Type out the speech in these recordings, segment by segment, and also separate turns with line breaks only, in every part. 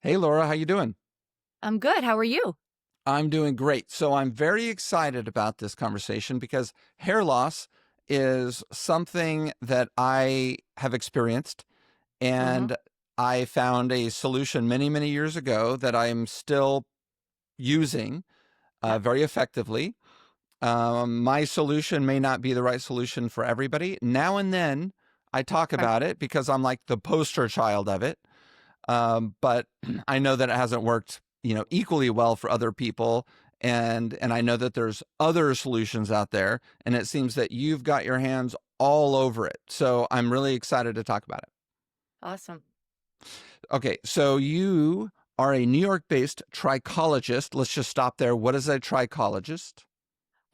Hey Laura, how you doing?
I'm good. How are you?
I'm doing great. So I'm very excited about this conversation because hair loss is something that I have experienced,
hmm
and I found a solution many, many years ago that I'm still using
Yep.
very effectively. My solution may not be the right solution for everybody. Now and then I talk
Right.
about it because I'm like the poster child of it. But I know that it hasn't worked, equally well for other people, and I know that there's other solutions out there, and it seems that you've got your hands all over it. So I'm really excited to talk about it.
Awesome.
Okay, so you are a New York-based trichologist. Let's just stop there. What is a trichologist?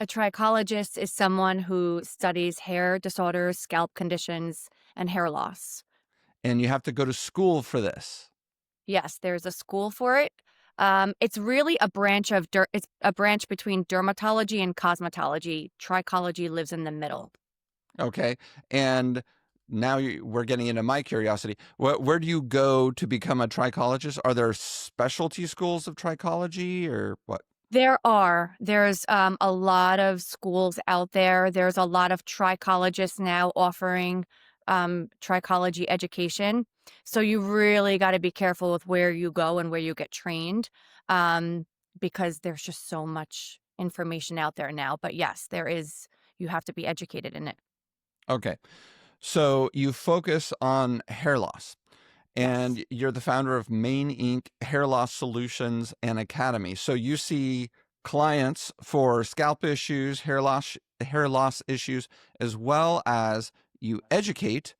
A trichologist is someone who studies hair disorders, scalp conditions, and hair loss.
And you have to go to school for this.
Yes, there's a school for it. It's really a branch of it's a branch between dermatology and cosmetology. Trichology lives in the middle.
Okay, and now we're getting into my curiosity. Where do you go to become a trichologist? Are there specialty schools of trichology or what?
There's a lot of schools out there. There's a lot of trichologists now offering trichology education. So you really got to be careful with where you go and where you get trained, um, because there's just so much information out there now. But yes, there is. You have to be educated in it.
Okay, so you focus on hair loss,
Yes.
and you're the founder of Main Inc. Hair Loss Solutions and Academy. So you see clients for scalp issues, hair loss issues, as well as you educate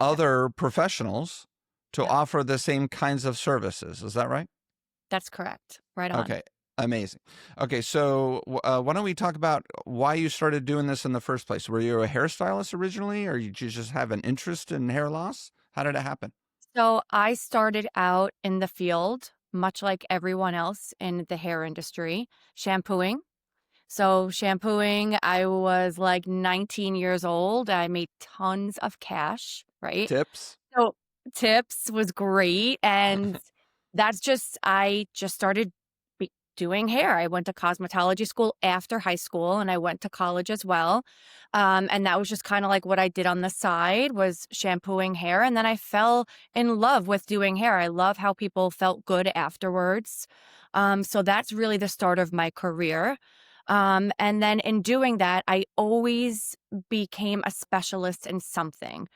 Yep.
other professionals to
Yep.
offer the same kinds of services. Is that right?
That's correct. Right on.
Okay, amazing. Okay, so why don't we talk about why you started doing this in the first place? Were you a hairstylist originally, or did you just have an interest in hair loss? How did it happen?
So I started out in the field, much like everyone else in the hair industry, shampooing. So shampooing, I was like 19 years old. I made tons of cash, right?
Tips?
So tips was great. And I just started doing hair. I went to cosmetology school after high school and I went to college as well. And that was just kind of like what I did on the side was shampooing hair. And then I fell in love with doing hair. I love how people felt good afterwards. So that's really the start of my career. And then in doing that, I always became a specialist in something,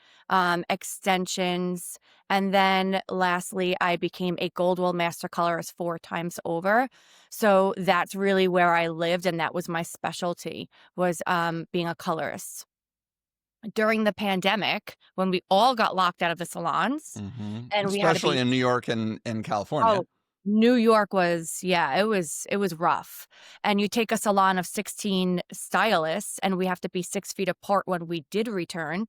extensions. And then lastly, I became a Goldwell Master Colorist 4 times over. So that's really where I lived. And that was my specialty was being a colorist. During the pandemic, when we all got locked out of the salons
Hmm.
and we had to
Especially
be
in New York and California.
Oh, New York was yeah, it was rough. And you take a salon of 16 stylists, and we have to be 6 feet apart when we did return.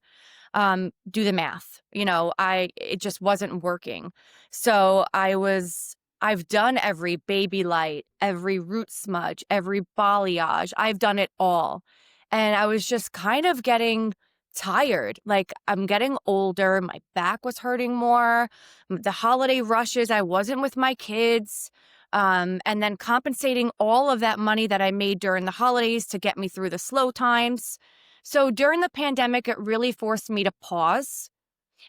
Do the math. I it just wasn't working. So I've done every baby light, every root smudge, every balayage. I've done it all. And I was just kind of getting tired. Like I'm getting older, my back was hurting more. The holiday rushes, I wasn't with my kids. And then compensating all of that money that I made during the holidays to get me through the slow times. So during the pandemic, it really forced me to pause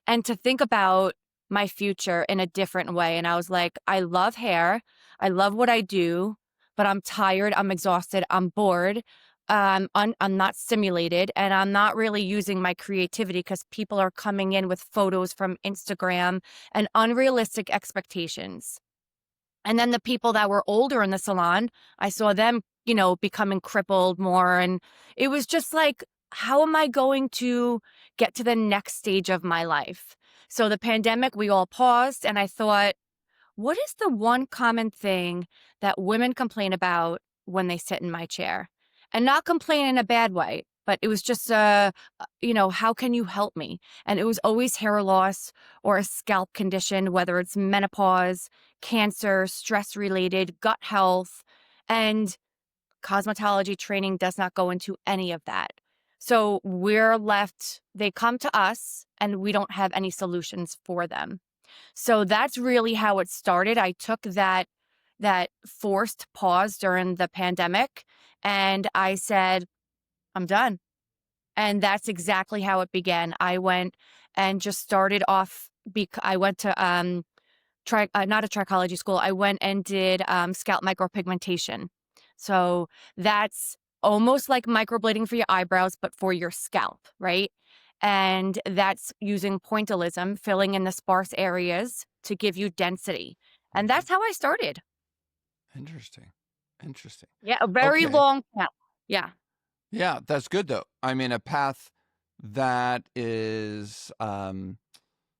and to think about my future in a different way. And I was like, I love hair. I love what I do, but I'm tired. I'm exhausted. I'm bored. I'm not stimulated and I'm not really using my creativity because people are coming in with photos from Instagram and unrealistic expectations. And then the people that were older in the salon, I saw them, becoming crippled more. And it was just like, how am I going to get to the next stage of my life? So the pandemic, we all paused. And I thought, what is the one common thing that women complain about when they sit in my chair? And not complain in a bad way, but it was just, how can you help me? And it was always hair loss or a scalp condition, whether it's menopause, cancer, stress related, gut health. And cosmetology training does not go into any of that. So we're left, they come to us and we don't have any solutions for them. So that's really how it started. I took that forced pause during the pandemic and I said, I'm done. And that's exactly how it began. I went and just started off I went to not a trichology school. I went and did scalp micropigmentation. So that's almost like microblading for your eyebrows, but for your scalp, right? And that's using pointillism, filling in the sparse areas to give you density. And
Mhm.
that's how I started.
Interesting. Interesting.
Yeah, a very
Okay.
long path. Yeah.
Yeah, that's good though. I mean, a path that is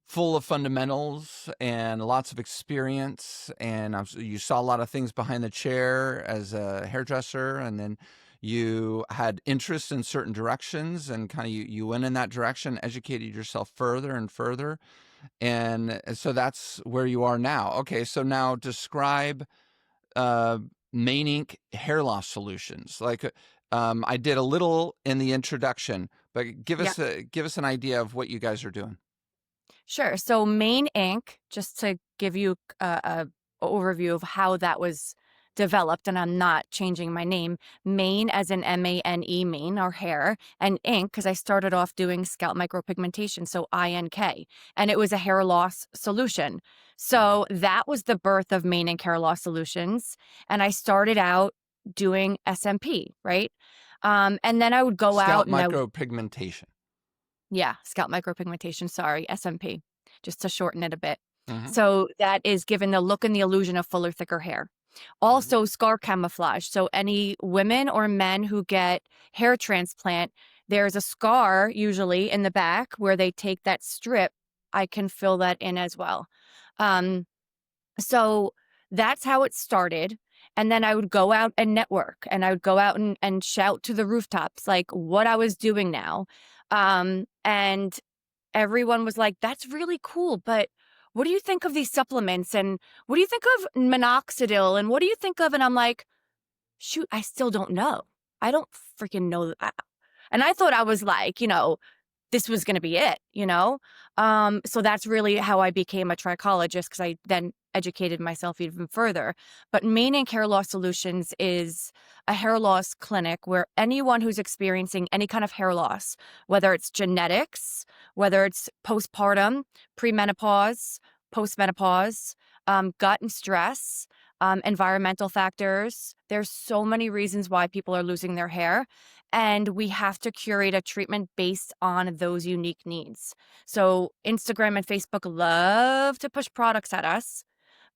full of fundamentals and lots of experience. And you saw a lot of things behind the chair as a hairdresser, and then you had interest in certain directions, and kind of you went in that direction, educated yourself further and further, and so that's where you are now. Okay, so now describe uh, Main Ink hair loss solutions. Like I did a little in the introduction, but
Yeah.
give us an idea of what you guys are doing.
Sure. So Main Ink, just to give you a overview of how that was developed, and I'm not changing my name. Main as in Mane, Main, or hair, and ink because I started off doing scalp micropigmentation, so INK, and it was a hair loss solution.
Mhm.
So that was the birth of Main Ink hair loss solutions, and I started out doing SMP, right? And then I would go out
Scalp
and
micropigmentation.
yeah, scalp micropigmentation, sorry, SMP, just to shorten it a bit.
Hmm.
So that is given the look and the illusion of fuller, thicker hair.
Hmm.
Also, scar camouflage. So any women or men who get hair transplant, there's a scar usually in the back where they take that strip. I can fill that in as well. Um, so that's how it started. And then I would go out and network and I would go out and shout to the rooftops like what I was doing now. And everyone was like, that's really cool, but what do you think of these supplements? And what do you think of minoxidil? And what do you think of? And I'm like, shoot, I still don't know. I don't freaking know. And I thought I was like, this was going to be it, So that's really how I became a trichologist because I then educated myself even further. But Main Ink Hair Loss Solutions is a hair loss clinic where anyone who's experiencing any kind of hair loss, whether it's genetics, whether it's postpartum, premenopause, postmenopause, gut and stress, environmental factors. There's so many reasons why people are losing their hair. And we have to curate a treatment based on those unique needs. So Instagram and Facebook love to push products at us,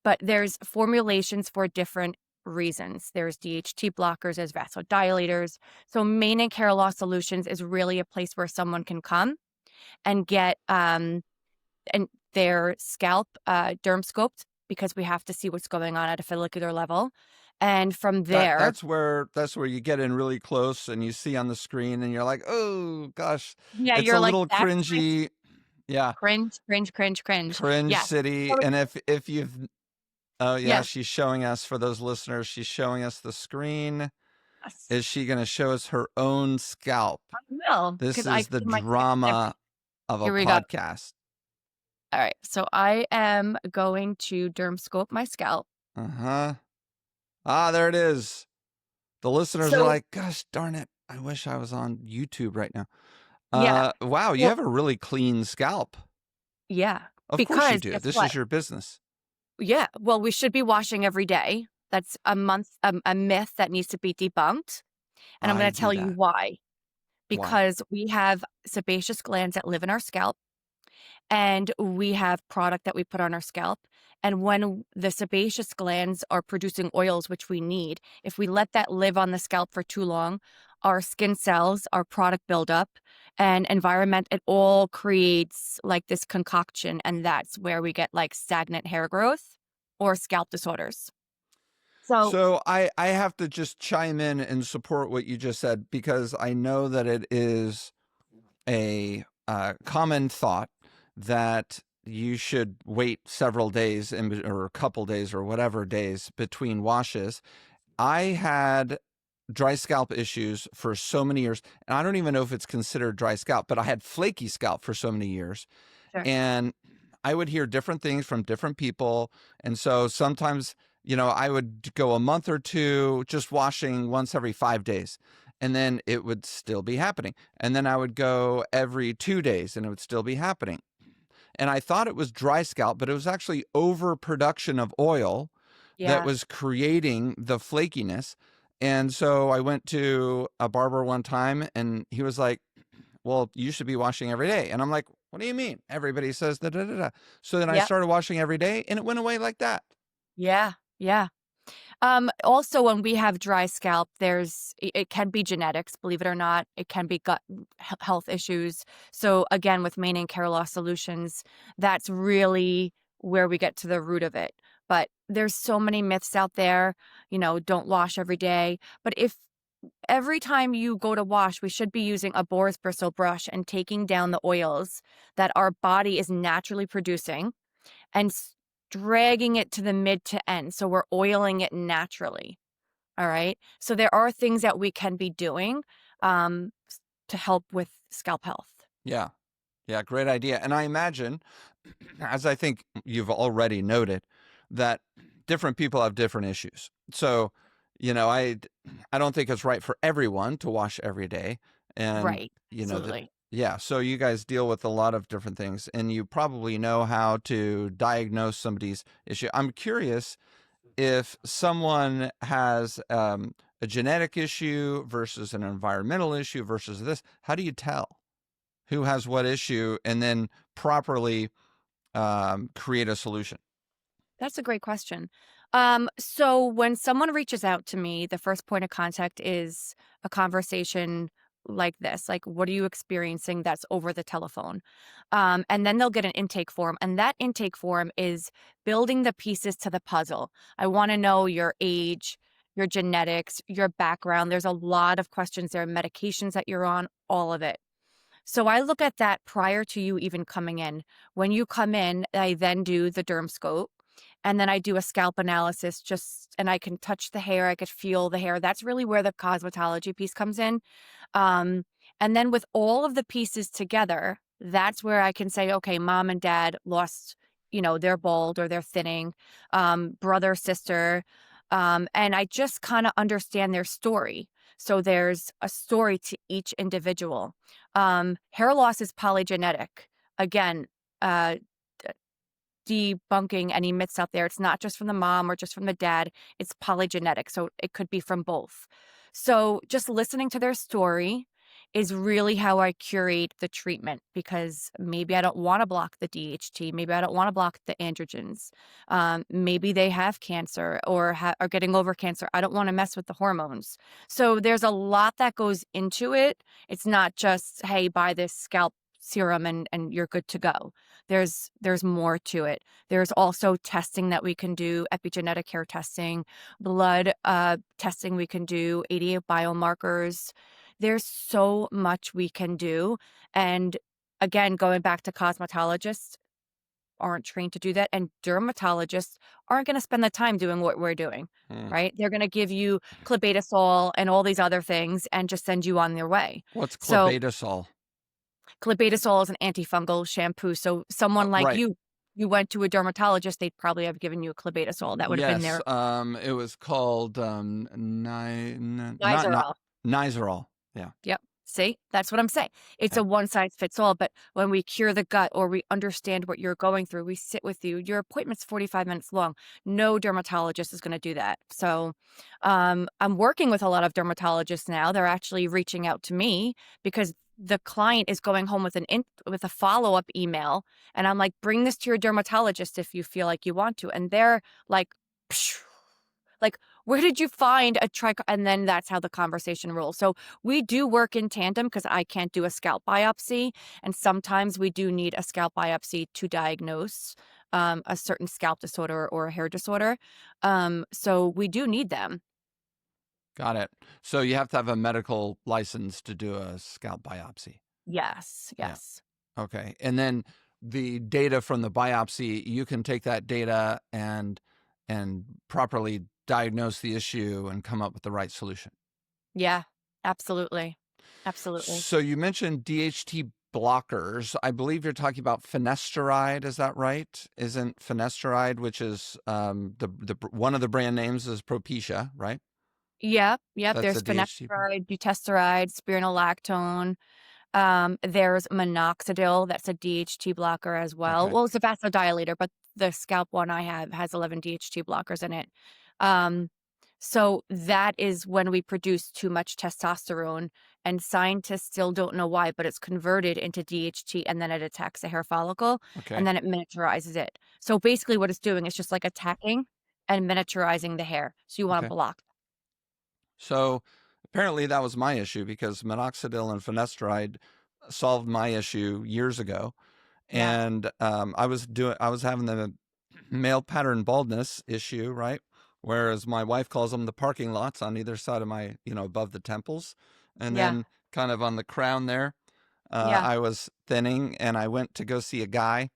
but there's formulations for different reasons. There's DHT blockers, there's vasodilators. So Main and Hair Loss Solutions is really a place where someone can come and get and their scalp derm scoped because we have to see what's going on at a follicular level. And from there,
That's where you get in really close and you see on the screen and you're like, oh gosh,
yeah,
it's a
you're like,
little
that's my
cringy. Yeah,
cringe, cringe, cringe, cringe.
cringe
Yeah.
city.
So
And if you've oh yeah,
yes,
she's showing us, for those listeners, she's showing us the screen.
yes,
Is she going to show us her own scalp?
I will
This
because I
is the
do my tips every.
drama of a
Here we go.
podcast.
All right, so I am going to derm scope my scalp.
Uh-huh. Ah, there it is. The listeners are
So
like, gosh darn it, I wish I was on YouTube right now.
yeah,
Wow, you
well,
have a really clean scalp.
yeah,
Of course you
because
do.
guess
This
what?
is your business.
Yeah, well, we should be washing every day. That's a myth that needs to be debunked, and I'm
I
going to
do
tell you
that.
why.
Why?
Because we have sebaceous glands that live in our scalp and we have product that we put on our scalp. And when the sebaceous glands are producing oils, which we need, if we let that live on the scalp for too long, our skin cells, our product buildup, and environment, it all creates like this concoction. And that's where we get like stagnant hair growth or scalp disorders. So,
So I have to just chime in and support what you just said, because I know that it is a common thought that you should wait several days or a couple days or whatever days between washes. I had dry scalp issues for so many years, and I don't even know if it's considered dry scalp, but I had flaky scalp for so many years.
sure.
And I would hear different things from different people. And so sometimes, I would go a month or two just washing once every 5 days, and then it would still be happening. And then I would go every 2 days and it would still be happening. And I thought it was dry scalp, but it was actually overproduction of oil that
Yeah.
was creating the flakiness. And so I went to a barber one time and he was like, well, you should be washing every day. And I'm like, what do you mean? Everybody says da da da da. So then I
Yep.
started washing every day and it went away like that.
Yeah. Yeah. Also, when we have dry scalp, it can be genetics, believe it or not. It can be gut health issues. So again, with mane and care loss solutions, that's really where we get to the root of it. But there's so many myths out there, don't wash every day. But if every time you go to wash, we should be using a boar's bristle brush and taking down the oils that our body is naturally producing and dragging it to the mid to end. So we're oiling it naturally. All right. So there are things that we can be doing to help with scalp health.
Yeah. Yeah. Great idea. And I imagine, as I think you've already noted, that different people have different issues. So, I don't think it's right for everyone to wash every day. And,
Right. Absolutely.
yeah. So you guys deal with a lot of different things and you probably know how to diagnose somebody's issue. I'm curious if someone has a genetic issue versus an environmental issue versus this, how do you tell who has what issue and then properly create a solution?
That's a great question. So when someone reaches out to me, the first point of contact is a conversation like this, like, what are you experiencing that's over the telephone? And then they'll get an intake form. And that intake form is building the pieces to the puzzle. I want to know your age, your genetics, your background. There's a lot of questions there, medications that you're on, all of it. So I look at that prior to you even coming in. When you come in, I then do the derm scope and then I do a scalp analysis and I can touch the hair, I could feel the hair. That's really where the cosmetology piece comes in. Um, and then with all of the pieces together, that's where I can say, okay, mom and dad lost, they're bald or they're thinning, brother, sister. And I just kind of understand their story. So there's a story to each individual. Hair loss is polygenetic. Again, uh, debunking any myths out there. It's not just from the mom or just from the dad. It's polygenetic. So it could be from both. So just listening to their story is really how I curate the treatment because maybe I don't want to block the DHT. Maybe I don't want to block the androgens. Maybe they have cancer or are getting over cancer. I don't want to mess with the hormones. So there's a lot that goes into it. It's not just, hey, buy this scalp serum and you're good to go. There's more to it. There's also testing that we can do, epigenetic hair testing, blood testing we can do, 88 biomarkers. There's so much we can do. And again, going back to cosmetologists aren't trained to do that. And dermatologists aren't going to spend the time doing what we're doing,
Hmm.
right? They're going to give you clobetasol and all these other things and just send you on their way.
What's
So
clobetasol?
clobetasol is an antifungal shampoo. So someone like
Right.
you went to a dermatologist, they'd probably have given you a clobetasol. That would have been
Yes.
their
It was called not
Nizoral.
Nizoral. Yeah.
Yep. See, that's what I'm saying. It's
Yeah.
a one size fits all. But when we cure the gut or we understand what you're going through, we sit with you. Your appointment's 45 minutes long. No dermatologist is going to do that. So I'm working with a lot of dermatologists now. They're actually reaching out to me because the client is going home with with a follow-up email. And I'm like, bring this to your dermatologist if you feel like you want to. And they're like, psh, like, where did you find a trich? And then that's how the conversation rolls. So we do work in tandem because I can't do a scalp biopsy. And sometimes we do need a scalp biopsy to diagnose a certain scalp disorder or a hair disorder. So we do need them.
Got it. So you have to have a medical license to do a scalp biopsy.
Yes.
Yeah.
Yes.
Okay. And then the data from the biopsy, you can take that data and properly diagnose the issue and come up with the right solution.
Yeah. Absolutely. Absolutely.
So you mentioned DHT blockers. I believe you're talking about finasteride. Is that right? Isn't finasteride, which is the one of the brand names is Propecia, right?
Yep,
So
yep.
that's
There's
a DHT.
finasteride, dutasteride, spironolactone. There's minoxidil. That's a DHT blocker as well.
Okay.
Well, it's a vasodilator, but the Scalp one I have has 11 DHT blockers in it. Um, so that is when we produce too much testosterone, and scientists still don't know why, but it's converted into DHT and then it attacks the hair follicle and
Okay.
then it miniaturizes it. So basically what it's doing is just like attacking and miniaturizing the hair. So you want to
Okay.
block.
So apparently that was my issue because minoxidil and finasteride solved my issue years ago.
Yeah.
And I was having the male pattern baldness issue, right? Whereas my wife calls them the parking lots on either side of my, above the temples. And
Yeah.
then kind of on the crown there,
Yeah.
I was thinning and I went to go see a guy.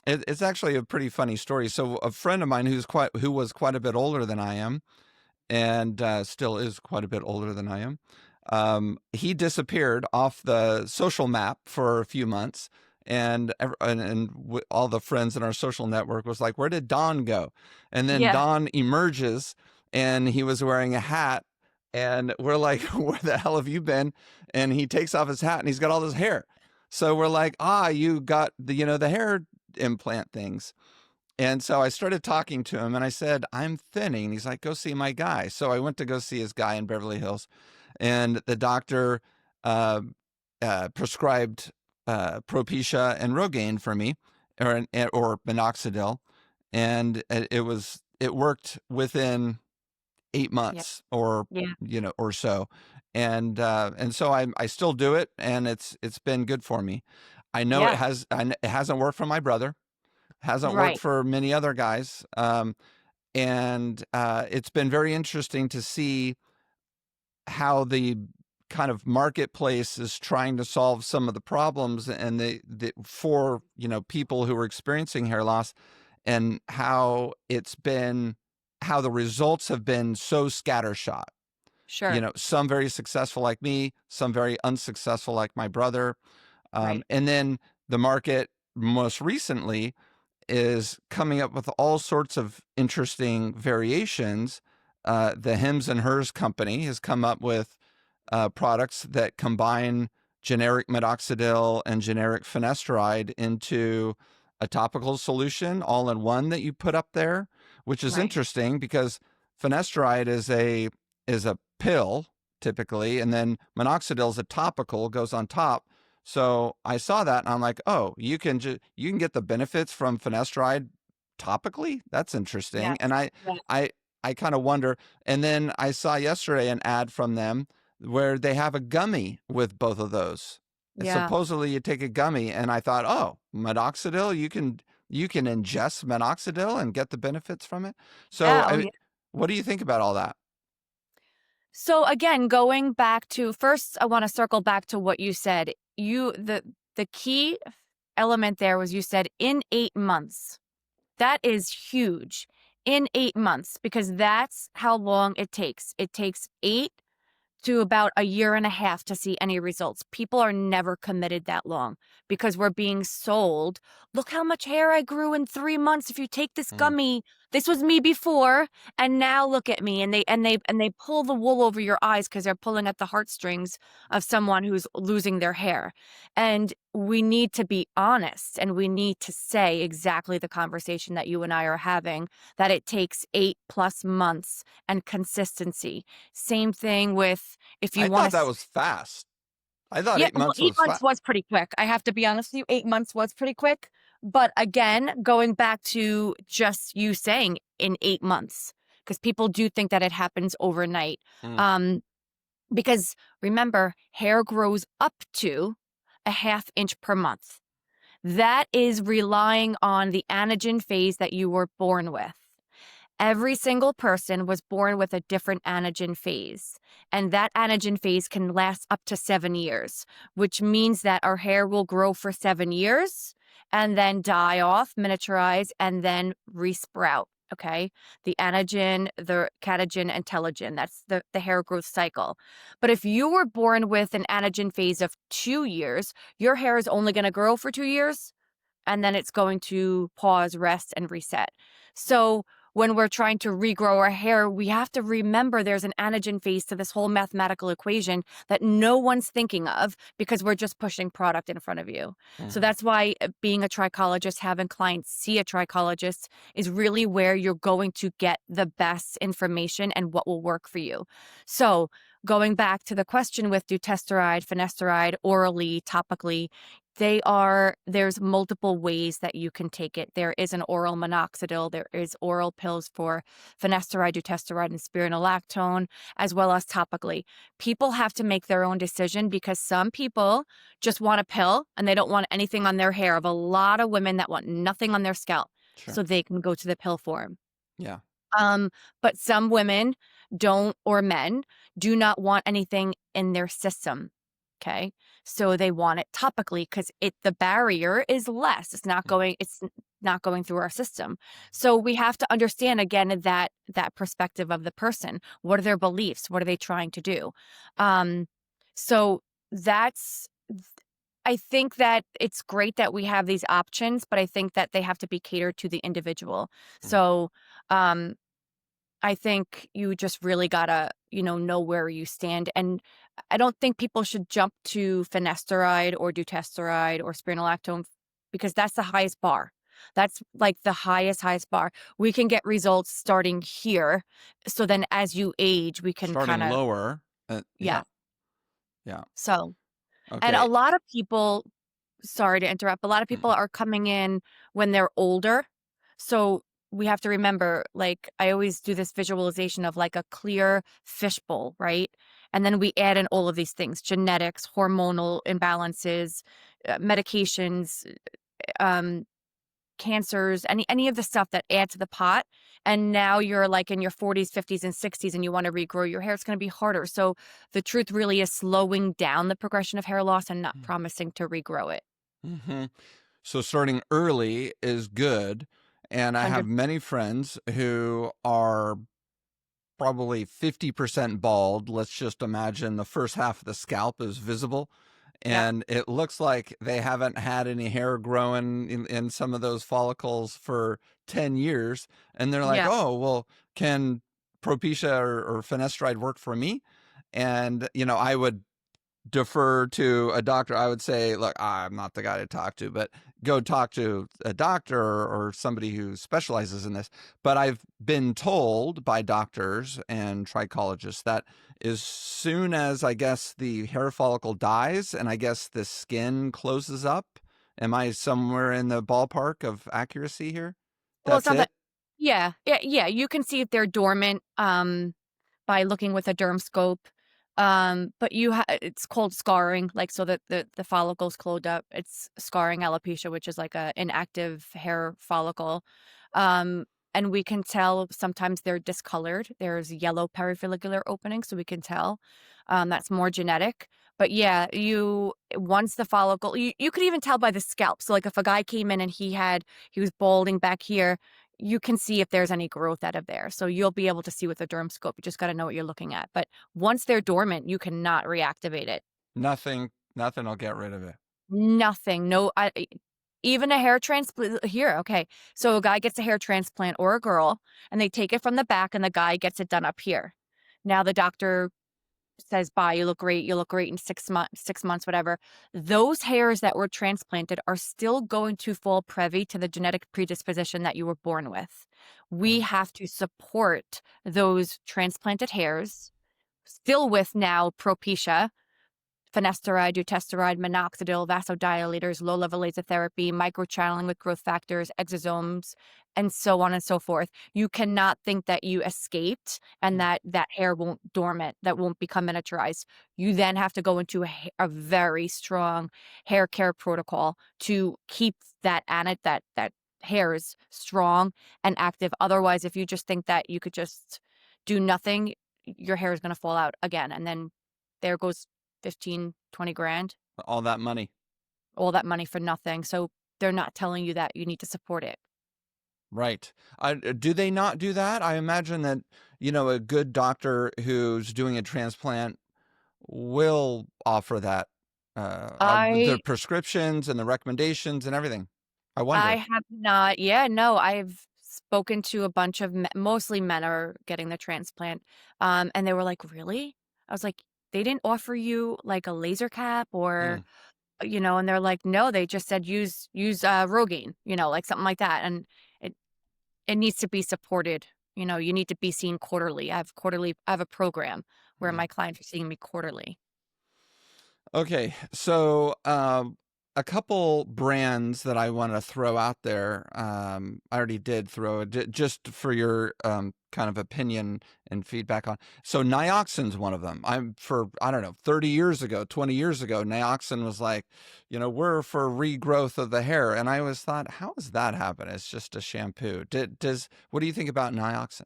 It's actually a pretty funny story. So a friend of mine who was quite a bit older than I am, and still is quite a bit older than I am. He disappeared off the social map for a few months, and all the friends in our social network was like, "Where did Don go?" And then
Yeah.
Don emerges, and he was wearing a hat, and we're like, "Where the hell have you been?" And he takes off his hat, and he's got all this hair. So we're like, "You got the hair implant things." And so I started talking to him and I said, "I'm thinning." He's like, "Go see my guy." So I went to go see his guy in Beverly Hills, and the doctor uh, prescribed Propecia and Rogaine for me, or minoxidil. And it worked within 8
Yeah.
months or,
Yeah.
or so. And so I still do it, and it's been good for me. I know
Yeah.
it hasn't worked for my brother, hasn't worked
Right.
for many other guys. And it's been very interesting to see how the kind of marketplace is trying to solve some of the problems and for people who are experiencing hair loss, and how how the results have been so scattershot.
Sure.
Some very successful like me, some very unsuccessful like my brother.
Right.
And then the market most recently is coming up with all sorts of interesting variations. The Hims and Hers company has come up with products that combine generic minoxidil and generic finasteride into a topical solution all in one that you put up there, which is
Right.
interesting because finasteride is a pill typically, and then minoxidil is a topical, goes on top. So I saw that and I'm like, "Oh, you can get the benefits from finasteride topically? That's interesting." And
Yes. Yeah.
I kind of wonder. And then I saw yesterday an ad from them where they have a gummy with both of those. And
Yeah.
supposedly you take a gummy, and I thought, "Oh, minoxidil, you can ingest minoxidil and get the benefits from it." So
Yeah. Oh, yeah.
what do you think about all that?
So again, going back to first, I want to circle back to what you said. The key element there was you said in 8 months. That is huge. In 8 months, because that's how long it takes. It takes 8 to about a year and a half to see any results. People are never committed that long because we're being sold. Look how much hair I grew in 3 months. If you take this
Mm,
gummy, this was me before, and now look at me. And they pull the wool over your eyes because they're pulling at the heartstrings of someone who's losing their hair. And we need to be honest, and we need to say exactly the conversation that you and I are having, that it takes 8+ months and consistency. Same thing with if you
I
want
thought
to.
that was fast. I thought
Yeah,
8
well,
months
eight
was
months
fast.
was pretty quick. I have to be honest with you. 8 months was pretty quick. But again, going back to just you saying in 8 months, because people do think that it happens overnight.
Mm,
Um, because remember, hair grows up to a 1/2 inch per month. That is relying on the anagen phase that you were born with. Every single person was born with a different anagen phase, and that anagen phase can last up to 7 years, which means that our hair will grow for 7 years and then die off, miniaturize, and then resprout. Okay. The anagen, the catagen, and telogen. That's the hair growth cycle. But if you were born with an anagen phase of 2 years, your hair is only going to grow for 2 years, and then it's going to pause, rest, and reset. So when we're trying to regrow our hair, we have to remember there's an anagen phase to this whole mathematical equation that no one's thinking of because we're just pushing product in front of you. So
Mhm.
that's why being a trichologist, having clients see a trichologist is really where you're going to get the best information and what will work for you. So going back to the question with dutasteride, finasteride, orally, topically, there's multiple ways that you can take it. There is an oral minoxidil, there is oral pills for finasteride, dutasteride, and spironolactone, as well as topically. People have to make their own decision because some people just want a pill and they don't want anything on their hair. I have a lot of women that want nothing on their scalp,
Sure.
so they can go to the pill form.
Yeah.
Um, but some women don't, or men do not want anything in their system. Okay. So they want it topically because the barrier is less. It's not going through our system. So we have to understand again that perspective of the person. What are their beliefs? What are they trying to do? Um, so that's I think that it's great that we have these options, but I think that they have to be catered to the individual.
Mhm.
So um I think you just really gotta, know where you stand. And I don't think people should jump to finasteride or dutasteride or spironolactone because that's the highest bar. That's like the highest bar. We can get results starting here. So then as you age, we can kind
Starting
of,
lower.
yeah.
Yeah. Yeah.
So, and a
Okay.
lot of people, sorry to interrupt, a lot of people
Mm.
are coming in when they're older. So we have to remember, like, I always do this visualization of like a clear fishbowl, right? And then we add in all of these things: genetics, hormonal imbalances, medications, um, cancers, any of the stuff that add to the pot. And now you're like in your 40s, 50s, and 60s, and you want to regrow your hair, it's going to be harder. So the truth really is slowing down the progression of hair loss and not promising to regrow it.
Mm-hmm. So starting early is good. And I have
100.
many friends who are probably 50% bald. Let's just imagine the first half of the scalp is visible.
Yeah.
And it looks like they haven't had any hair growing in some of those follicles for 10 years. And they're like,
Yeah.
oh, well, can Propecia or finasteride work for me? And, I would defer to a doctor. I would say, look, I'm not the guy to talk to, but go talk to a doctor or somebody who specializes in this. But I've been told by doctors and trichologists that as soon as I guess the hair follicle dies and I guess the skin closes up, am I somewhere in the ballpark of accuracy here?
Well, it's
That's
not that.
it?
Yeah, yeah, yeah. You can see if they're dormant by looking with a derm scope. But it's called scarring, like so that the follicles closed up. It's scarring alopecia, which is like a inactive hair follicle. Um, and we can tell sometimes they're discolored. There's yellow perifollicular opening, so we can tell. That's more genetic. But yeah, once the follicle, you could even tell by the scalp. So like if a guy came in and he was balding back here, you can see if there's any growth out of there. So you'll be able to see with a derm scope. You just got to know what you're looking at. But once they're dormant, you cannot reactivate it.
Nothing will get rid of it.
Nothing. No, even a hair transplant here. Okay. So a guy gets a hair transplant or a girl, and they take it from the back, and the guy gets it done up here. Now the doctor says, bye, you look great in 6 months, whatever. Those hairs that were transplanted are still going to fall privy to the genetic predisposition that you were born with. We
Mm.
have to support those transplanted hairs still with now Propecia, finasteride, dutasteride, minoxidil, vasodilators, low-level laser therapy, microchanneling with growth factors, exosomes, and so on and so forth. You cannot think that you escaped and
Mm.
that hair won't dormant, that won't become miniaturized. You then have to go into a very strong hair care protocol to keep that hairs strong and active. Otherwise, if you just think that you could just do nothing, your hair is going to fall out again, and then there goes 15, 20 grand,
All that money.
all that money for nothing. So they're not telling you that you need to support it.
Right. Do they not do that? I imagine that, a good doctor who's doing a transplant will offer that, the
I
prescriptions and the recommendations and everything. I
I
wonder.
have not. Yeah, no, I've spoken to a bunch of mostly men are getting the transplant. And they were like, "Really?" I was like, "They didn't offer you like a laser cap or,
Mm,
and they're like, "No, they just said use Rogaine, like something like that." And it it needs to be supported. You need to be seen quarterly. I have a program where
mm.
my clients are seeing me quarterly.
Okay, so a couple brands that I want to throw out there. I already did throw it just for your kind of opinion and feedback on. So Nioxin's one of them. I don't know, 30 years ago, 20 years ago, Nioxin was like, we're for regrowth of the hair, and I always thought, how does that happen? It's just a shampoo. What do you think about Nioxin?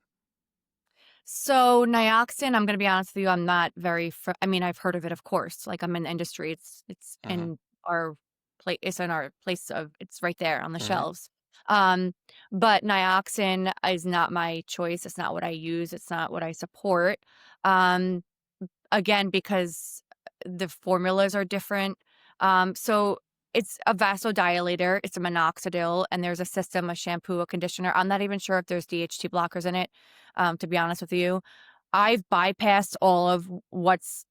So Nioxin, I'm gonna be honest with you, I'm not very I mean, I've heard of it, of course. Like I'm in the industry. It's
Uh-huh.
in our place. It's in our place of. It's right there on the
Uh-huh.
shelves. Um, but Nioxin is not my choice. It's not what I use. It's not what I support. Um, Again, because the formulas are different. So it's a vasodilator, it's a minoxidil, and there's a system, a shampoo, a conditioner. I'm not even sure if there's DHT blockers in it, to be honest with you. I've bypassed all of what's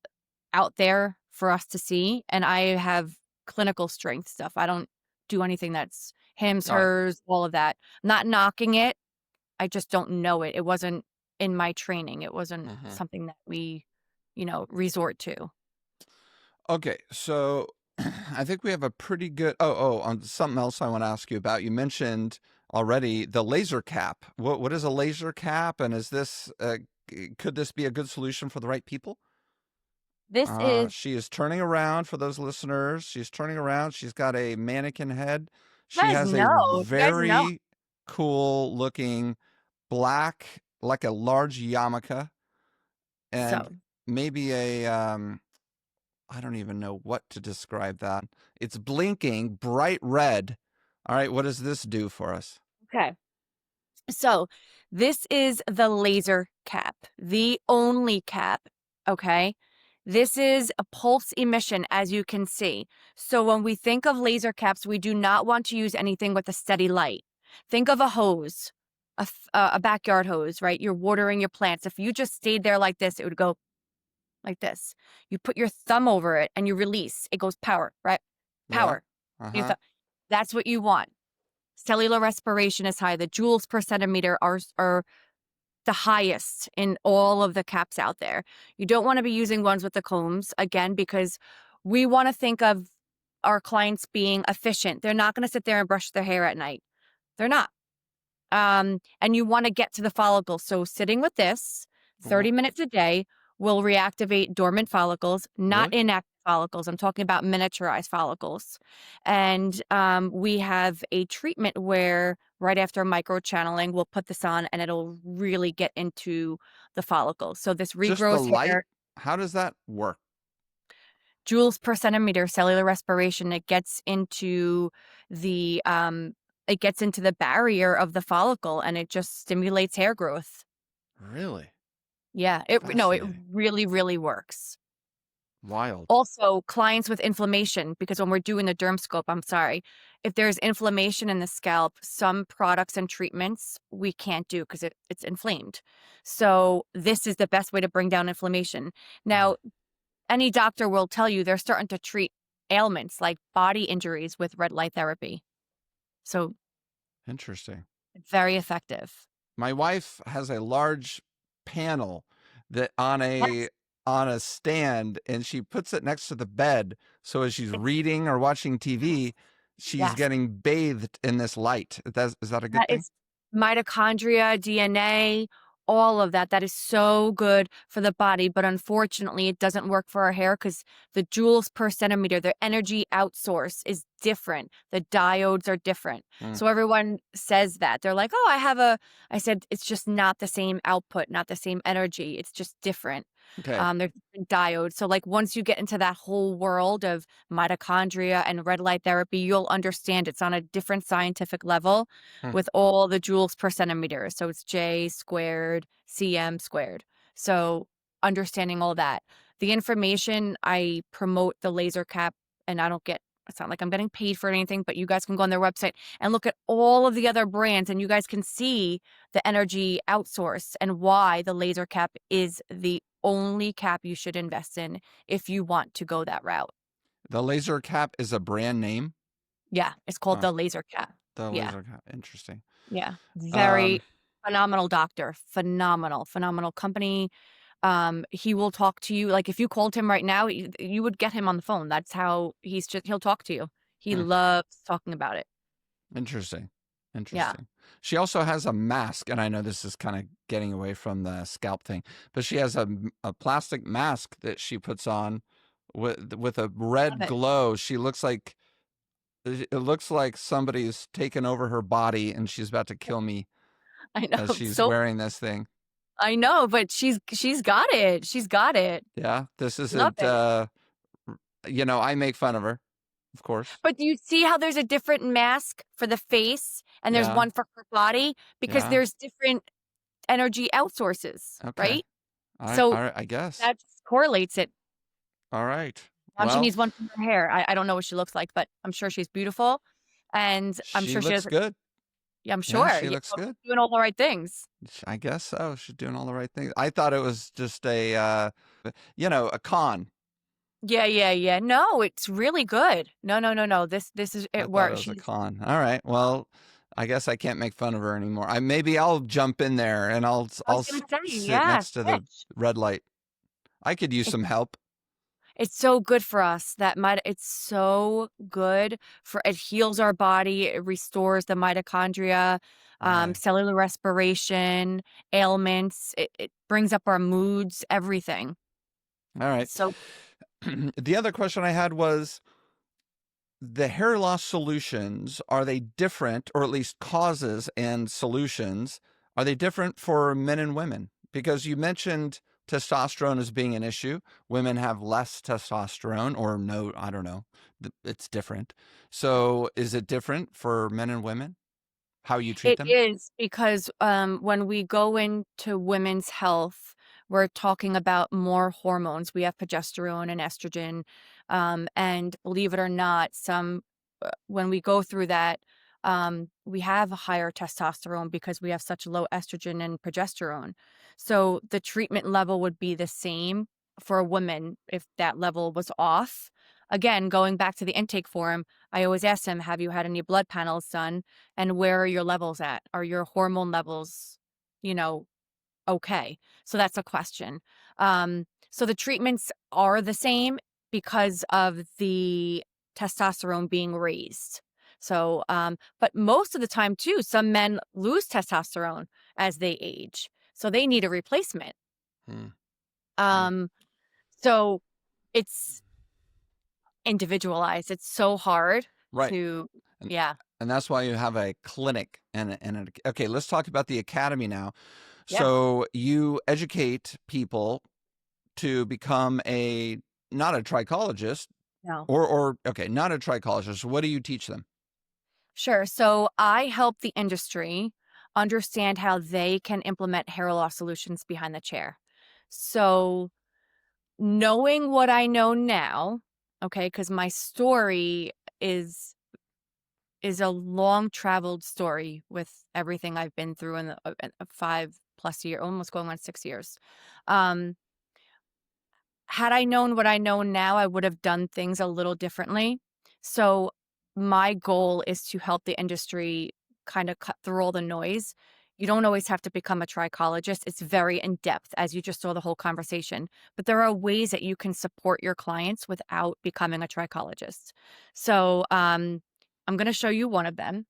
out there for us to see, and I have clinical strength stuff. I don't do anything that's hims,
Got it.
hers, all of that. Not knocking it. I just don't know it. It wasn't in my training. It wasn't
Uh-huh.
something that we, resort to.
Okay, so I think we have a pretty good. On something else I want to ask you about. You mentioned already the laser cap. What is a laser cap, and is this could this be a good solution for the right people?
This is
She is turning around for those listeners. She's turning around. She's got a mannequin head.
you
She
guys
has a
know. You guys know.
very cool looking black, like a large yarmulke, and
So,
maybe a I don't even know what to describe that. It's blinking bright red. All right, what does this do for us?
okay. So, this is the laser cap, the only cap. Okay. This is a pulse emission, as you can see. So, when we think of laser caps, we do not want to use anything with a steady light. Think of a hose, a backyard hose, right? You're watering your plants. If you just stayed there like this, it would go like this. You put your thumb over it and you release. It goes power, right?
Yeah.
Power. Your
Uh-huh.
thumb. That's what you want. Cellular respiration is high. The joules per centimeter are the highest in all of the caps out there. You don't want to be using ones with the combs, again, because we want to think of our clients being efficient. They're not going to sit there and brush their hair at night. They're not. And you want to get to the follicles. So sitting with this
Wha-
30 minutes a day will reactivate dormant follicles, not
Really?
inactive follicles. I'm talking about miniaturized follicles. And we have a treatment where right after microchanneling, we'll put this on and it'll really get into the follicles. So this
Just the
regrows
light?
hair,
How does that work?
joules per centimeter cellular respiration. The it gets into the barrier of the follicle and it just stimulates hair growth.
Really?
Yeah, it
Fascinating.
really, really works.
Wild.
Also, clients with inflammation, because when we're doing the derm scope, I'm sorry, if there's inflammation in the scalp, some products and treatments we can't do because it's inflamed. So this is the best way to bring down inflammation.
Mm,
Now, any doctor will tell you they're starting to treat ailments like body injuries with red light therapy. So
interesting.
very effective.
My wife has a large panel that
Yes.
on a stand, and she puts it next to the bed, so as she's
It's
reading or watching
yes.
TV, she's
Yes.
getting bathed in this light. Is that a good
That
thing?
is mitochondria, DNA, all of that. That is so good for the body, but unfortunately, it doesn't work for our hair because the joules per centimeter, the energy outsource is different. The diodes are different.
Mm,
So everyone says that. They're like, "Oh, I said, "It's just not the same output, not the same energy. It's just different."
Okay.
There's different diodes. So like once you get into that whole world of mitochondria and red light therapy, you'll understand it's on a different scientific level
Hmm.
with all the joules per centimeter. So it's J squared, CM squared. So understanding all that. The information I promote the laser cap, and I don't get, it's not like I'm getting paid for anything, but you guys can go on their website and look at all of the other brands and you guys can see the energy outsource and why the laser cap is the only cap you should invest in if you want to go that route.
The laser cap is a brand name.
Yeah, it's called
Oh,
the laser cap.
the
Yeah,
laser cap. Interesting.
yeah. Very
Um,
phenomenal doctor. Phenomenal company. He will talk to you. Like if you called him right now, you would get him on the phone. That's how he'll talk to you. He
hmm,
loves talking about it.
interesting.
Yeah.
Interesting. She also has a mask, and I know this is kind of getting away from the scalp thing, but she has a plastic mask that she puts on with a
Love
red
it.
glow. She looks like it looks like somebody's taken over her body and she's about to kill me
I know.
as she's
So
wearing this thing.
I know, but she's got it. She's got it.
Yeah, this
Love
isn't
it.
I make fun of her, of course.
But do you see how there's a different mask for the face and there's
Yeah.
one for her body? Because
Yeah.
there's different energy outsources,
Okay.
right? So
I guess.
that correlates it.
All right.
She
Well,
needs one for her hair. I don't know what she looks like, but I'm sure she's beautiful. And I'm
she
sure she
looks
does.
good.
Yeah, I'm
Yeah,
sure.
she
Yeah,
looks
well,
good.
she's doing all the right things.
I guess so. She's doing all the right things. I thought it was just a con.
Yeah. No, it's really good. No. This is
I
it
thought it
works.
was a
She's
con. All right. Well, I guess I can't make fun of her anymore. Maybe I'll jump in there and
I was gonna say,
sit
yeah,
next to the
switch.
red light. I could use some help.
It's so good for us. It's so good for it heals our body, it restores the mitochondria,
Right.
cellular respiration, ailments, it brings up our moods, everything.
All right.
It's so
The other question I had was the hair loss solutions, are they different, or at least causes and solutions, are they different for men and women? Because you mentioned testosterone as being an issue. Women have less testosterone, or no, I don't know. It's different. So is it different for men and women? How you treat
It
them?
is because when we go into women's health, we're talking about more hormones. We have progesterone and estrogen. And believe it or not, when we go through that, we have a higher testosterone because we have such low estrogen and progesterone. So the treatment level would be the same for a woman if that level was off. Again, going back to the intake form, I always ask them, have you had any blood panels done? And where are your levels at? Are your hormone levels, you know, okay? So that's a question. So the treatments are the same because of the testosterone being raised. So, but most of the time too, some men lose testosterone as they age. So they need a replacement.
Hmm. Hmm.
Um, so it's individualized. It's so hard
Right.
to,
And,
yeah,
and that's why you have a clinic okay, let's talk about the academy now.
yeah,
So you educate people to become not a trichologist,
no.
or okay, not a trichologist. What do you teach them?
Sure. So I help the industry understand how they can implement hair loss solutions behind the chair. So knowing what I know now, okay, because my story is is a long traveled story with everything I've been through in the 5+ year, almost going on 6 years. Um, Had I known what I know now, I would have done things a little differently. So my goal is to help the industry kind of cut through all the noise. You don't always have to become a trichologist. It's very in depth, as you just saw the whole conversation. But there are ways that you can support your clients without becoming a trichologist. So I'm going to show you one of them.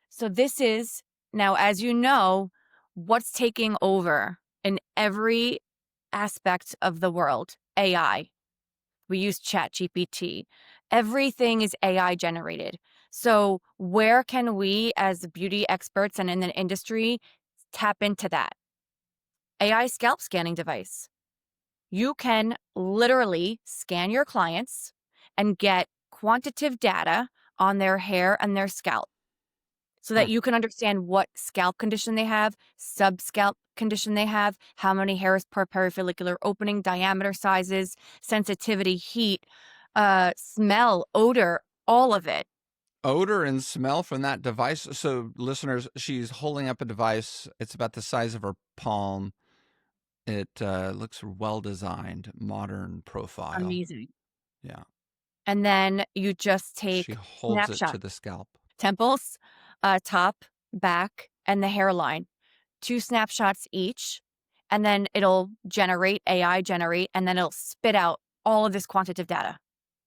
So this is now, as you know, what's taking over in every aspect of the world. AI. We use Chat GPT. Everything is AI generated. So where can we as beauty experts and in the industry tap into that? AI scalp scanning device. You can literally scan your clients and get quantitative data on their hair and their scalp so
Huh.
that you can understand what scalp condition they have, subscalp condition they have, how many hairs per perifollicular opening, diameter sizes, sensitivity, heat, smell, odor, all of it.
Odor and smell from that device. So, listeners, she's holding up a device. It's about the size of her palm. It looks well designed, modern profile.
Amazing.
Yeah.
And then you just
She
take
holds it to
snapshot,
the scalp.
temples, top, back, and the hairline. 2 snapshots each, and then it'll generate, AI generate, and then it'll spit out all of this quantitative data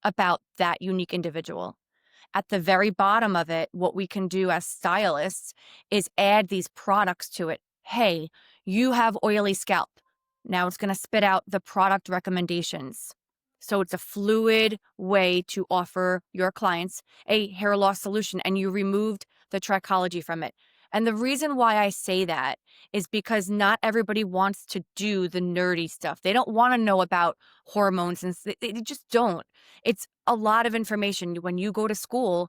about that unique individual. At the very bottom of it, what we can do as stylists is add these products to it. Hey, you have oily scalp. Now it's going to spit out the product recommendations. So it's a fluid way to offer your clients a hair loss solution, and you removed the trichology from it. And the reason why I say that is because not everybody wants to do the nerdy stuff. They don't want to know about hormones, and they just don't. It's a lot of information. When you go to school,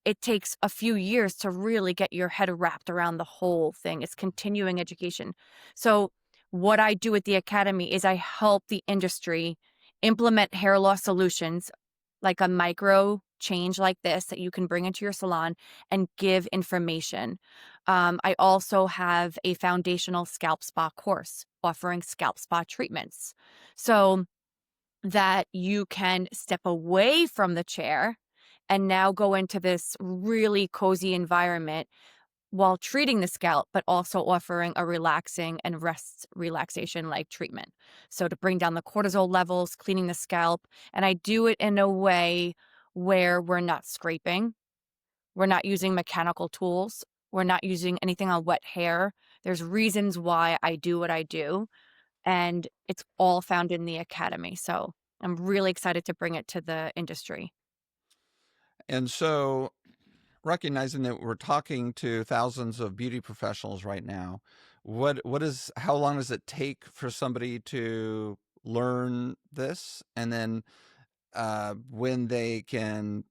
it takes a few years to really get your head wrapped around the whole thing. It's continuing education. So what I do at the academy is I help the industry implement hair loss solutions, like a micro change like this that you can bring into your salon and give information. I also have a foundational scalp spa course offering scalp spa treatments so that you can step away from the chair and now go into this really cozy environment while treating the scalp, but also offering a relaxing and rest relaxation like treatment. So to bring down the cortisol levels, cleaning the scalp. And I do it in a way where we're not scraping, we're not using mechanical tools, we're not using anything on wet hair. There's reasons why I do what I do, and it's all found in the academy. So I'm really excited to bring it to the industry.
And so, recognizing that we're talking to thousands of beauty professionals right now, how long does it take for somebody to learn this? And then when they can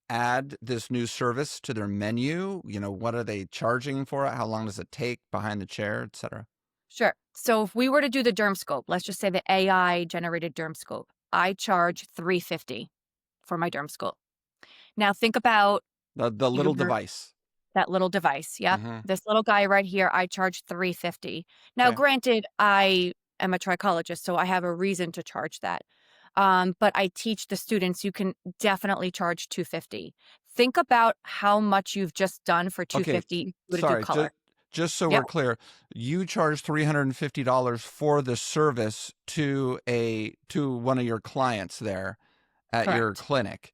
add this new service to their menu, what are they charging for it? How long does it take behind the chair, et cetera?
Sure. So if we were to do the derm scope, let's just say the AI generated derm scope, I charge $350 for my derm scope. Now think about
The little
your
device.
that little device. Yep.
Mm-hmm.
This little guy right here, I charge $350. Now,
Okay.
granted, I am a trichologist, so I have a reason to charge that. But I teach the students you can definitely charge $250. Think about how much you've just done for
Okay.
$250 if you were to do
Sorry.
color.
Just so
Yep,
we're clear, you charge $350 for the service to one of your clients there at your
correct.
clinic.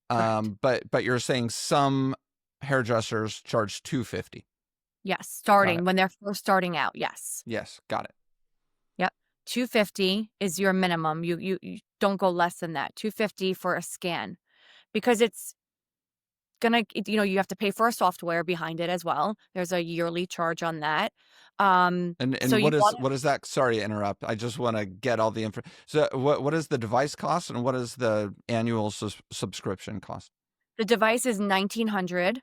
Correct.
But you're saying some hairdressers charge 250.
Yes,
Got it.
starting when they're first starting out. Yes.
Yes, got it.
Yep. 250 is your minimum. You don't go less than that. 250 for a scan because it's you have to pay for a software behind it as well. There's a yearly charge on that. So
And
you want
what is that? Sorry to interrupt. I just want to get all the info. So what is the device cost and what is the annual subscription cost?
the device is 1900,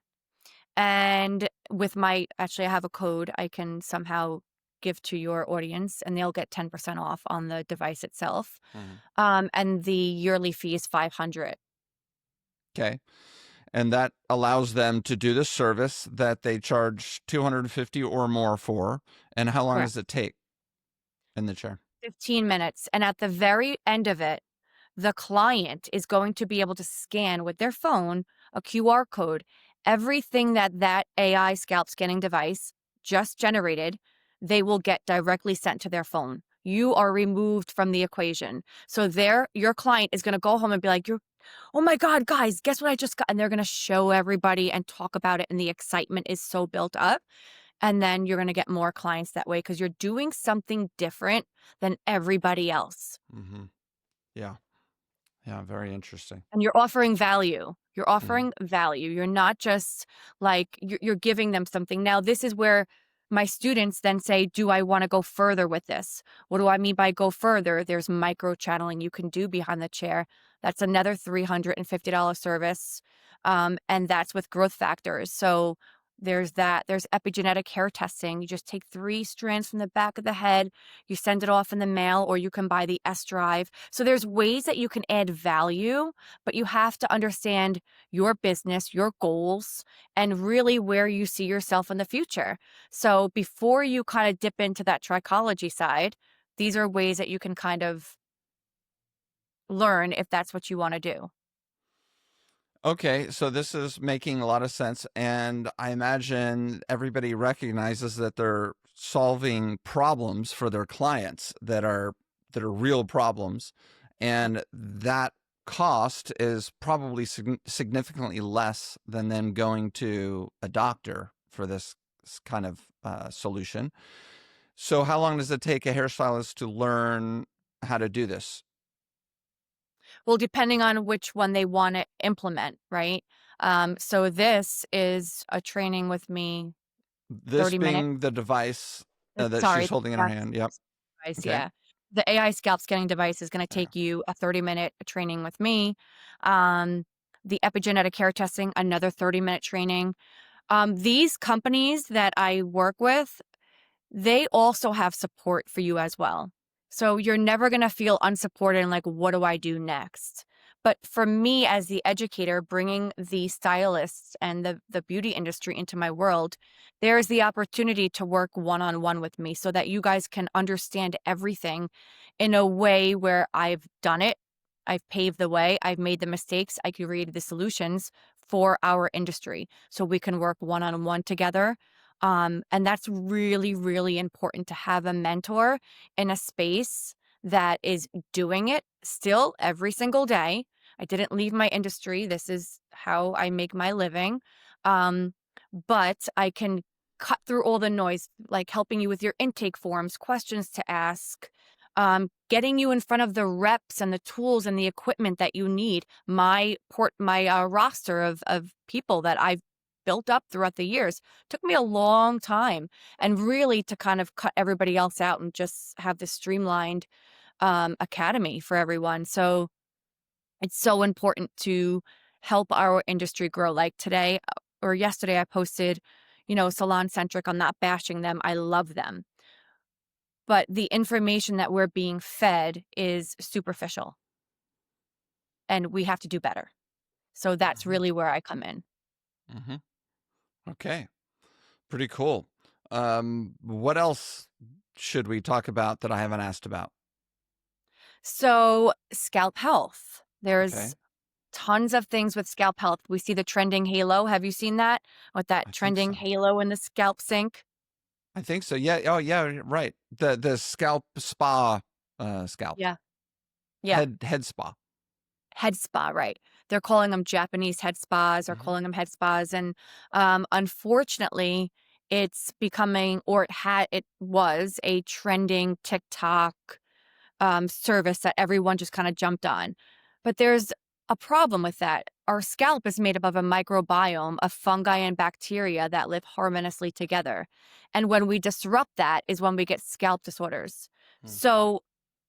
and with actually I have a code I can somehow give to your audience and they'll get 10% off on the device itself.
Mhm.
And the yearly fee is 500.
Okay. And that allows them to do the service that they charge 250 or more for. And how long
Correct.
does it take in the chair?
15 minutes. And at the very end of it, the client is going to be able to scan with their phone a QR code. Everything that AI scalp scanning device just generated, they will get directly sent to their phone. You are removed from the equation. So your client is going to go home and be like, oh my God, guys, guess what I just got? And they're going to show everybody and talk about it. And the excitement is so built up. And then you're going to get more clients that way because you're doing something different than everybody else.
Mm-hmm. Yeah. Yeah. Very interesting.
And you're offering value. You're
Mhm.
offering value. You're not just like, you're giving them something. Now, this is where my students then say, do I want to go further with this? What do I mean by go further? There's micro channeling you can do behind the chair. That's another $350 service. And that's with growth factors. So there's that. There's epigenetic hair testing. You just take 3 strands from the back of the head, you send it off in the mail, or you can buy the S drive. So there's ways that you can add value, but you have to understand your business, your goals, and really where you see yourself in the future. So before you kind of dip into that trichology side, these are ways that you can kind of learn if that's what you want to do.
Okay, so this is making a lot of sense, and I imagine everybody recognizes that they're solving problems for their clients that are real problems, and that cost is probably significantly less than them going to a doctor for this kind of solution. So, how long does it take a hairstylist to learn how to do this?
Well, depending on which one they want to implement, right? So this is a training with me,
This
30 minutes.
being the device that she's
Sorry,
holding in her
yes,
hand. Yep.
device,
Okay.
yeah. The AI scalp scanning device is going to
There.
take you a 30-minute training with me. Um, the epigenetic hair testing, another 30-minute training. These companies that I work with, they also have support for you as well. So you're never going to feel unsupported and like, what do I do next? But for me as the educator, bringing the stylists and the beauty industry into my world, there's the opportunity to work one-on-one with me so that you guys can understand everything in a way where I've done it. I've paved the way. I've made the mistakes. I created the solutions for our industry so we can work one-on-one together. And that's really, really important to have a mentor in a space that is doing it still every single day. I didn't leave my industry. This is how I make my living. Um, but I can cut through all the noise, like helping you with your intake forms, questions to ask, getting you in front of the reps and the tools and the equipment that you need. My roster of people that I've built up throughout the years took me a long time, and really to kind of cut everybody else out and just have this streamlined academy for everyone. So it's so important to help our industry grow. Like today or yesterday, I posted, Salon Centric. I'm not bashing them. I love them. But the information that we're being fed is superficial and we have to do better. So that's
Hmm.
really where I come in.
Hmm. Okay. Pretty cool. What else should we talk about that I haven't asked about?
So, scalp health.
Okay.
There's tons of things with scalp health. We see the trending halo. Have you seen that? With that
I think
trending
so.
halo in the scalp sink?
I think so. Yeah. Oh, yeah. Right. The scalp spa, scalp
Yeah. Yeah.
head spa.
Head spa, right. They're calling them Japanese head spas or
Hmm.
calling them head spas. And unfortunately, it's becoming, or it was a trending TikTok service that everyone just kind of jumped on. But there's a problem with that. Our scalp is made up of a microbiome of fungi and bacteria that live harmoniously together. And when we disrupt that is when we get scalp disorders.
Hmm.
So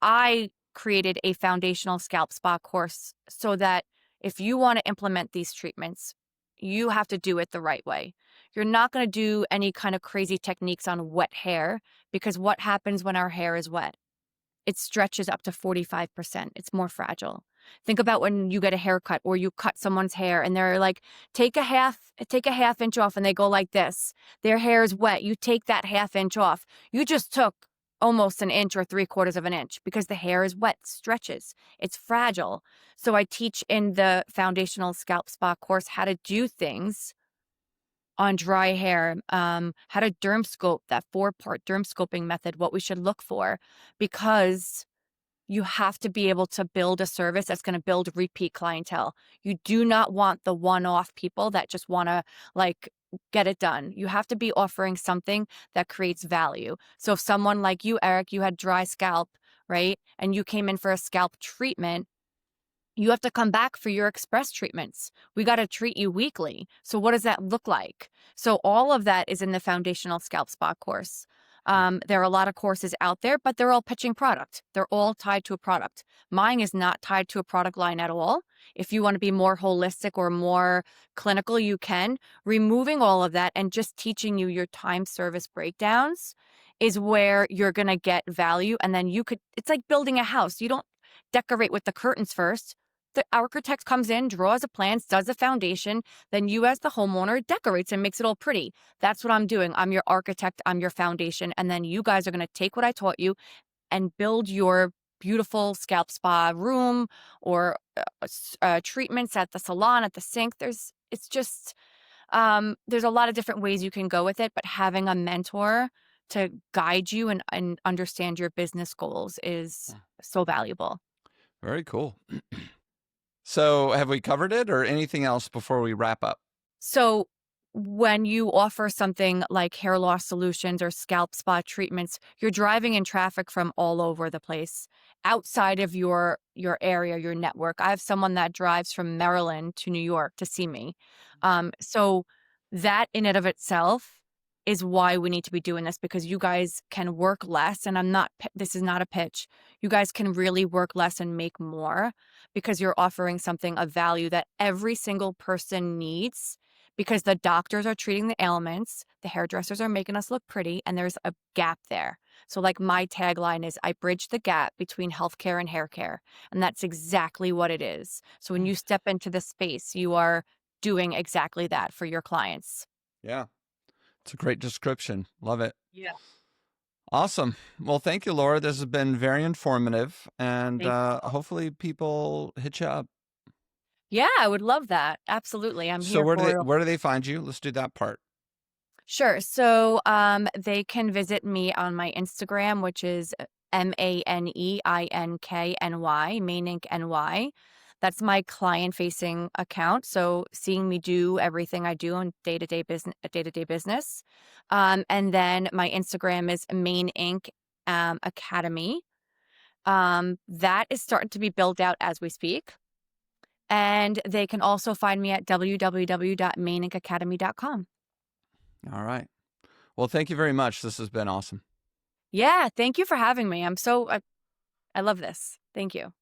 I created a foundational scalp spa course so that if you want to implement these treatments, you have to do it the right way. You're not going to do any kind of crazy techniques on wet hair, because what happens when our hair is wet? It stretches up to 45%. It's more fragile. Think about when you get a haircut or you cut someone's hair and they're like, take a half inch off, and they go like this. Their hair is wet. You take that half inch off. You just took almost an inch or 3/4 of an inch because the hair is wet, stretches. It's fragile. So I teach in the foundational scalp spa course how to do things on dry hair, how to derm scope, that 4-part derm scoping method, what we should look for, because you have to be able to build a service that's going to build repeat clientele. You do not want the one-off people that just want to like get it done. You have to be offering something that creates value. So if someone like you, Eric, you had dry scalp, right? And you came in for a scalp treatment, You have to come back for your express treatments. We got to treat you weekly. So, what does that look like? So, all of that is in the foundational scalp spa course. There are a lot of courses out there, but they're all pitching product. They're all tied to a product. Mine is not tied to a product line at all. If you want to be more holistic or more clinical, you can. Removing all of that and just teaching you your time service breakdowns is where you're going to get value. And then it's like building a house. You don't decorate with the curtains first. The architect comes in, draws the plans, does the foundation, then you as the homeowner decorates and makes it all pretty. That's what I'm doing. I'm your architect, I'm your foundation, and then you guys are going to take what I taught you and build your beautiful scalp spa room or treatments at the salon, at the sink. There's a lot of different ways you can go with it, but having a mentor to guide you and understand your business goals is so valuable.
Very cool. So have we covered it or anything else before we wrap up?
So when you offer something like hair loss solutions or scalp spa treatments, you're driving in traffic from all over the place outside of your area, your network. I have someone that drives from Maryland to New York to see me. So that in and of itself is why we need to be doing this, because you guys can work less. And this is not a pitch. You guys can really work less and make more because you're offering something of value that every single person needs, because the doctors are treating the ailments, the hairdressers are making us look pretty, and there's a gap there. So like my tagline is, I bridge the gap between healthcare and hair care. And that's exactly what it is. So when you step into the space, you are doing exactly that for your clients.
Yeah. It's a great description. Love it.
Yeah.
Awesome. Well, thank you, Laura. This has been very informative, and
Thank you.
hopefully people hit you up.
Yeah, I would love that. Absolutely. I'm
So
here for it.
where do they find you? Let's do that part.
Sure. So they can visit me on my Instagram, which is MANEINKNY, Mainink NY. That's my client-facing account. So seeing me do everything I do on day-to-day business. And then my Instagram is Main Inc. Academy. That is starting to be built out as we speak. And they can also find me at www.maininkacademy.com.
All right. Well, thank you very much. This has been awesome.
Yeah, thank you for having me. I love this. Thank you.